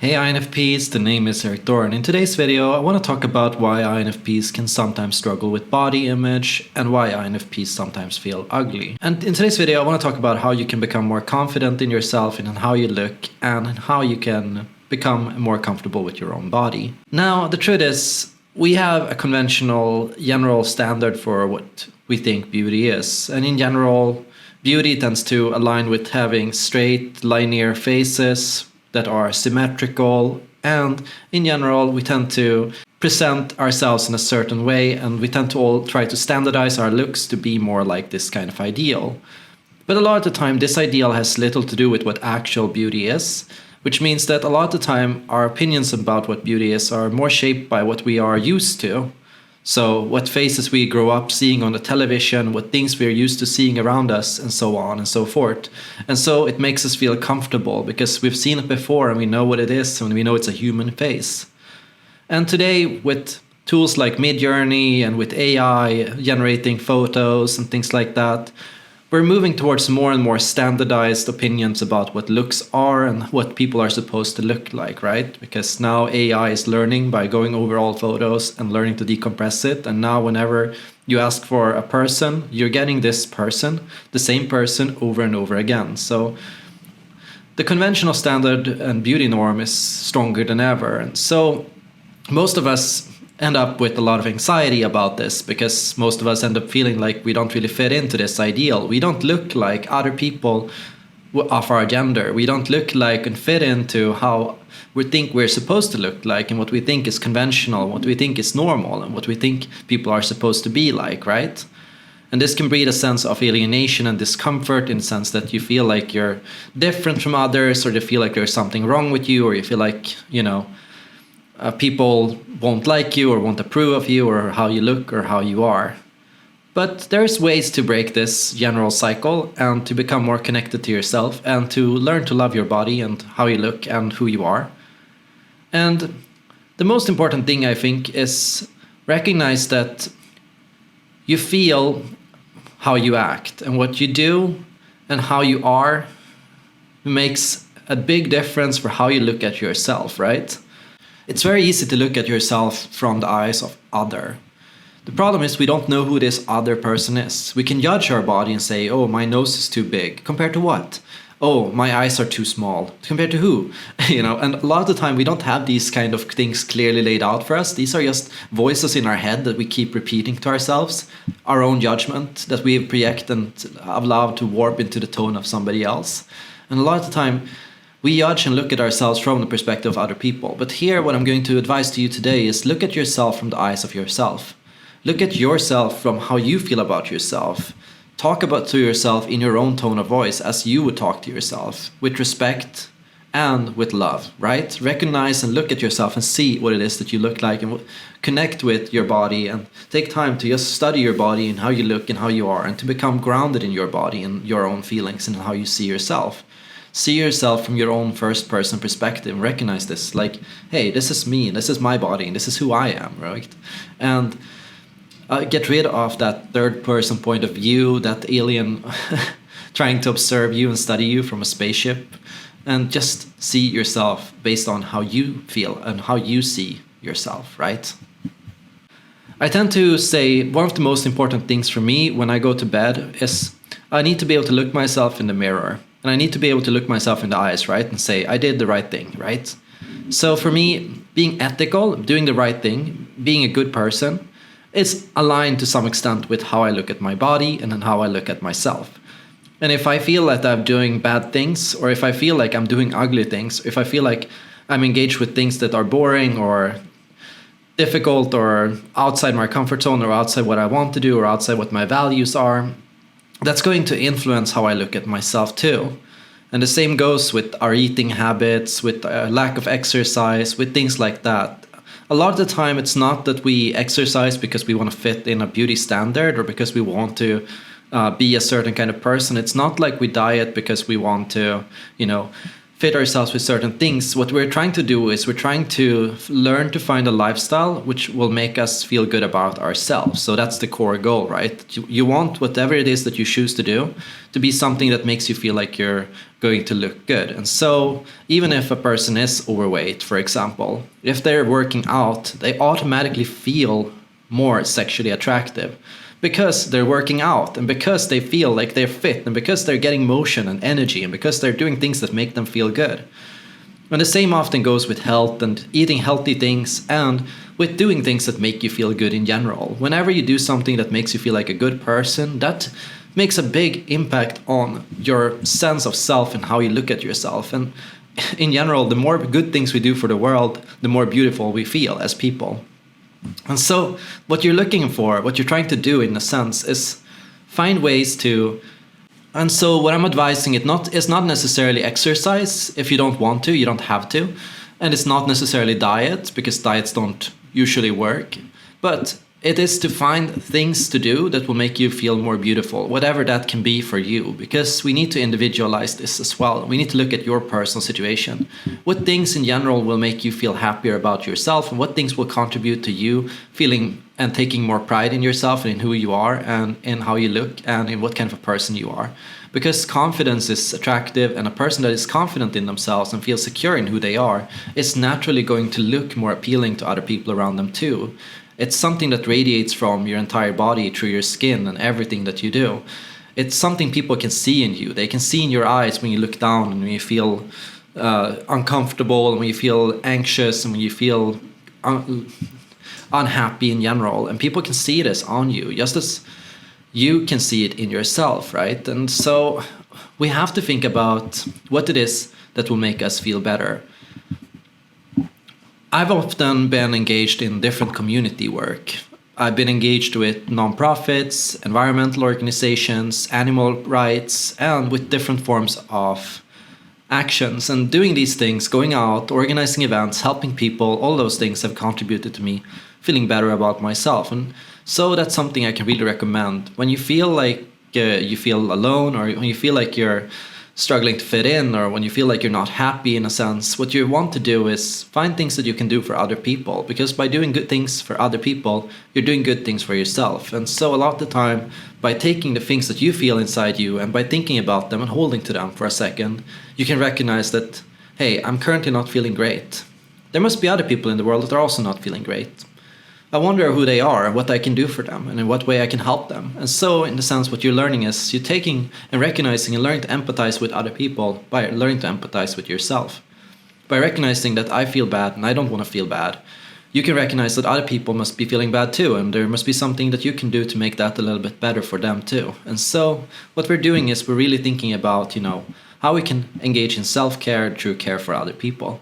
Hey INFPs, the name is Erik Thor, and in today's video I want to talk about why INFPs can sometimes struggle with body image and why INFPs sometimes feel ugly. And in today's video I want to talk about how you can become more confident in yourself and in how you look and how you can become more comfortable with your own body. Now the truth is, we have a conventional general standard for what we think beauty is, and in general beauty tends to align with having straight linear faces that are symmetrical, and in general we tend to present ourselves in a certain way, and we tend to all try to standardize our looks to be more like this kind of ideal. But a lot of the time this ideal has little to do with what actual beauty is, which means that a lot of the time our opinions about what beauty is are more shaped by what we are used to. So what faces we grow up seeing on the television, what things we're used to seeing around us, and so on and so forth. And so it makes us feel comfortable because we've seen it before and we know what it is and we know it's a human face. And today with tools like Midjourney and with AI generating photos and things like that, we're moving towards more and more standardized opinions about what looks are and what people are supposed to look like, right? Because now AI is learning by going over all photos and learning to decompress it. And now whenever you ask for a person, you're getting this person, the same person over and over again. So the conventional standard and beauty norm is stronger than ever. And so most of us end up with a lot of anxiety about this because most of us end up feeling like we don't really fit into this ideal. We don't look like other people of our gender. We don't look like and fit into how we think we're supposed to look like and what we think is conventional, what we think is normal, and what we think people are supposed to be like, right? And this can breed a sense of alienation and discomfort in the sense that you feel like you're different from others, or you feel like there's something wrong with you, or you feel like, people won't like you or won't approve of you or how you look or how you are. But there's ways to break this general cycle and to become more connected to yourself and to learn to love your body and how you look and who you are. And the most important thing, I think, is recognize that you feel how you act, and what you do and how you are makes a big difference for how you look at yourself, right? It's very easy to look at yourself from the eyes of other. The problem is we don't know who this other person is. We can judge our body and say, oh, my nose is too big. Compared to what? Oh, my eyes are too small. Compared to who? And a lot of the time we don't have these kind of things clearly laid out for us. These are just voices in our head that we keep repeating to ourselves. Our own judgment that we project and allow to warp into the tone of somebody else. And a lot of the time we judge and look at ourselves from the perspective of other people. But here, what I'm going to advise to you today is look at yourself from the eyes of yourself. Look at yourself from how you feel about yourself. Talk about to yourself in your own tone of voice as you would talk to yourself, with respect and with love, right? Recognize and look at yourself and see what it is that you look like, and connect with your body and take time to just study your body and how you look and how you are, and to become grounded in your body and your own feelings and how you see yourself. See yourself from your own first person perspective. Recognize this, like, hey, this is me, this is my body, and this is who I am, right? And get rid of that third person point of view, that alien trying to observe you and study you from a spaceship, and just see yourself based on how you feel and how you see yourself, right? I tend to say one of the most important things for me when I go to bed is I need to be able to look myself in the mirror. And I need to be able to look myself in the eyes, right? And say, I did the right thing, right? So for me, being ethical, doing the right thing, being a good person, is aligned to some extent with how I look at my body and then how I look at myself. And if I feel that I'm doing bad things, or if I feel like I'm doing ugly things, if I feel like I'm engaged with things that are boring or difficult or outside my comfort zone or outside what I want to do or outside what my values are, that's going to influence how I look at myself too. And the same goes with our eating habits, with lack of exercise, with things like that. A lot of the time it's not that we exercise because we want to fit in a beauty standard or because we want to be a certain kind of person. It's not like we diet because we want to, fit ourselves with certain things. What we're trying to do is we're trying to learn to find a lifestyle which will make us feel good about ourselves. So that's the core goal, right? You want whatever it is that you choose to do to be something that makes you feel like you're going to look good. And so even if a person is overweight, for example, if they're working out, they automatically feel more sexually attractive because they're working out and because they feel like they're fit and because they're getting motion and energy and because they're doing things that make them feel good. And the same often goes with health and eating healthy things and with doing things that make you feel good in general. Whenever you do something that makes you feel like a good person, that makes a big impact on your sense of self and how you look at yourself. And in general, the more good things we do for the world, the more beautiful we feel as people. And so what you're looking for, what you're trying to do in a sense, is find ways to... And so what I'm advising is not necessarily exercise. If you don't want to, you don't have to. And it's not necessarily diet, because diets don't usually work. But it is to find things to do that will make you feel more beautiful, whatever that can be for you, because we need to individualize this as well. We need to look at your personal situation. What things in general will make you feel happier about yourself, and what things will contribute to you feeling and taking more pride in yourself and in who you are and in how you look and in what kind of a person you are. Because confidence is attractive, and a person that is confident in themselves and feels secure in who they are is naturally going to look more appealing to other people around them too. It's something that radiates from your entire body through your skin and everything that you do. It's something people can see in you. They can see in your eyes when you look down and when you feel uncomfortable, and when you feel anxious, and when you feel unhappy in general. And people can see this on you, just as you can see it in yourself, right? And so we have to think about what it is that will make us feel better. I've often been engaged in different community work. I've been engaged with nonprofits, environmental organizations, animal rights, and with different forms of actions. And doing these things, going out, organizing events, helping people, all those things have contributed to me feeling better about myself. And so that's something I can really recommend. When you feel like you feel alone, or when you feel like you're struggling to fit in, or when you feel like you're not happy in a sense, what you want to do is find things that you can do for other people, because by doing good things for other people, you're doing good things for yourself. And so a lot of the time, by taking the things that you feel inside you and by thinking about them and holding to them for a second, you can recognize that, hey, I'm currently not feeling great. There must be other people in the world that are also not feeling great. I wonder who they are, what I can do for them, and in what way I can help them. And so, in the sense, what you're learning is you're taking and recognizing and learning to empathize with other people by learning to empathize with yourself. By recognizing that I feel bad and I don't want to feel bad, you can recognize that other people must be feeling bad too, and there must be something that you can do to make that a little bit better for them too. And so, what we're doing is we're really thinking about, how we can engage in self-care through care for other people.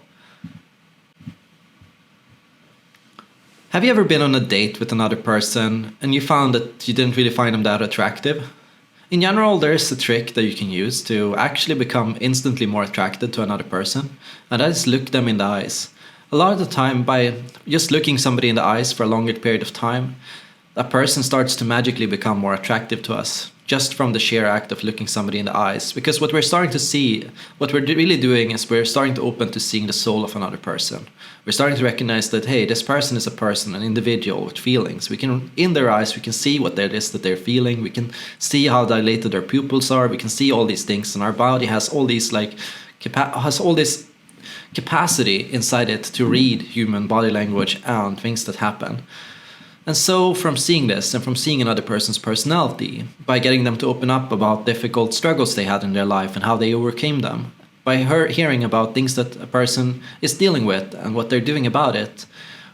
Have you ever been on a date with another person and you found that you didn't really find them that attractive? In general, there is a trick that you can use to actually become instantly more attracted to another person, and that is look them in the eyes. A lot of the time, by just looking somebody in the eyes for a longer period of time, that person starts to magically become more attractive to us, just from the sheer act of looking somebody in the eyes. Because what we're starting to see, what we're really doing is we're starting to open to seeing the soul of another person. We're starting to recognize that, hey, this person is a person, an individual with feelings. We can, in their eyes, we can see what it is that they're feeling. We can see how dilated their pupils are. We can see all these things, and our body has all these has all this capacity inside it to read human body language and things that happen. And so from seeing this and from seeing another person's personality, by getting them to open up about difficult struggles they had in their life and how they overcame them, by hearing about things that a person is dealing with and what they're doing about it,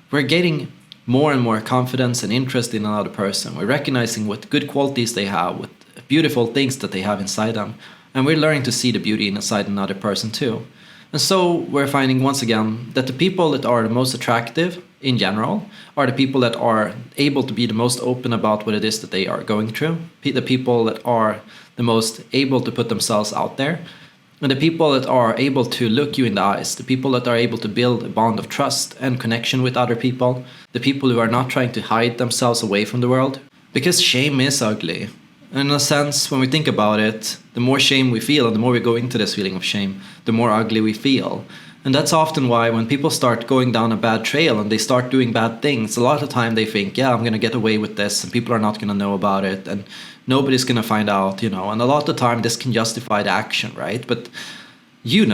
we're getting more and more confidence and interest in another person. We're recognizing what good qualities they have, what beautiful things that they have inside them, and we're learning to see the beauty inside another person too. And so we're finding once again that the people that are the most attractive in general are the people that are able to be the most open about what it is that they are going through, the people that are the most able to put themselves out there, and the people that are able to look you in the eyes, the people that are able to build a bond of trust and connection with other people, the people who are not trying to hide themselves away from the world. Because shame is ugly. And in a sense, when we think about it, the more shame we feel and the more we go into this feeling of shame, the more ugly we feel. And that's often why when people start going down a bad trail and they start doing bad things, a lot of the time they think, yeah, I'm going to get away with this and people are not going to know about it and nobody's going to find out, And a lot of the time this can justify the action, right? But you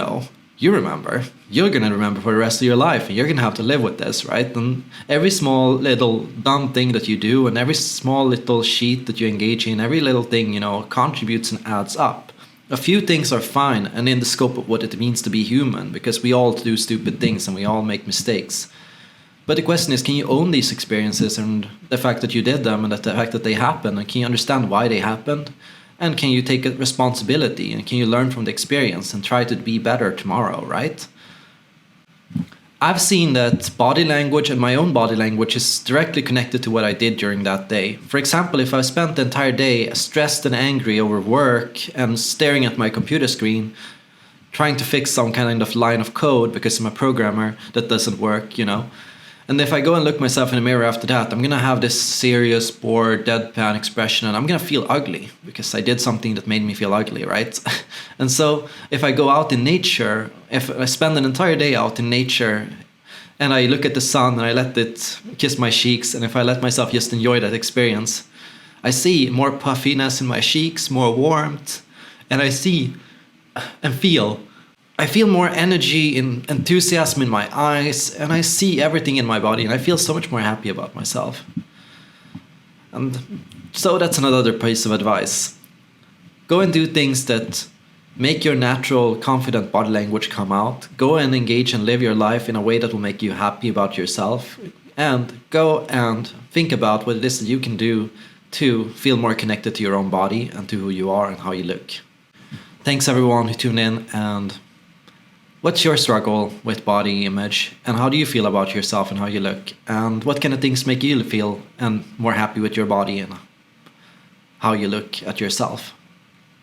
remember, you're going to remember for the rest of your life and you're going to have to live with this, right? And every small little dumb thing that you do and every small little sheet that you engage in, every little thing, contributes and adds up. A few things are fine and in the scope of what it means to be human, because we all do stupid things and we all make mistakes. But the question is, can you own these experiences and the fact that you did them and the fact that they happened, and can you understand why they happened? And can you take a responsibility and can you learn from the experience and try to be better tomorrow, right? I've seen that body language and my own body language is directly connected to what I did during that day. For example, if I spent the entire day stressed and angry over work and staring at my computer screen, trying to fix some kind of line of code because I'm a programmer that doesn't work, And if I go and look myself in the mirror after that, I'm going to have this serious, bored, deadpan expression and I'm going to feel ugly because I did something that made me feel ugly, right? And so if I go out in nature, if I spend an entire day out in nature and I look at the sun and I let it kiss my cheeks, and if I let myself just enjoy that experience, I see more puffiness in my cheeks, more warmth, and I feel more energy and enthusiasm in my eyes, and I see everything in my body, and I feel so much more happy about myself. And so that's another piece of advice. Go and do things that make your natural, confident body language come out. Go and engage and live your life in a way that will make you happy about yourself. And go and think about what it is that you can do to feel more connected to your own body and to who you are and how you look. Thanks everyone who tuned in, and what's your struggle with body image, and how do you feel about yourself and how you look, and what kind of things make you feel and more happy with your body and how you look at yourself?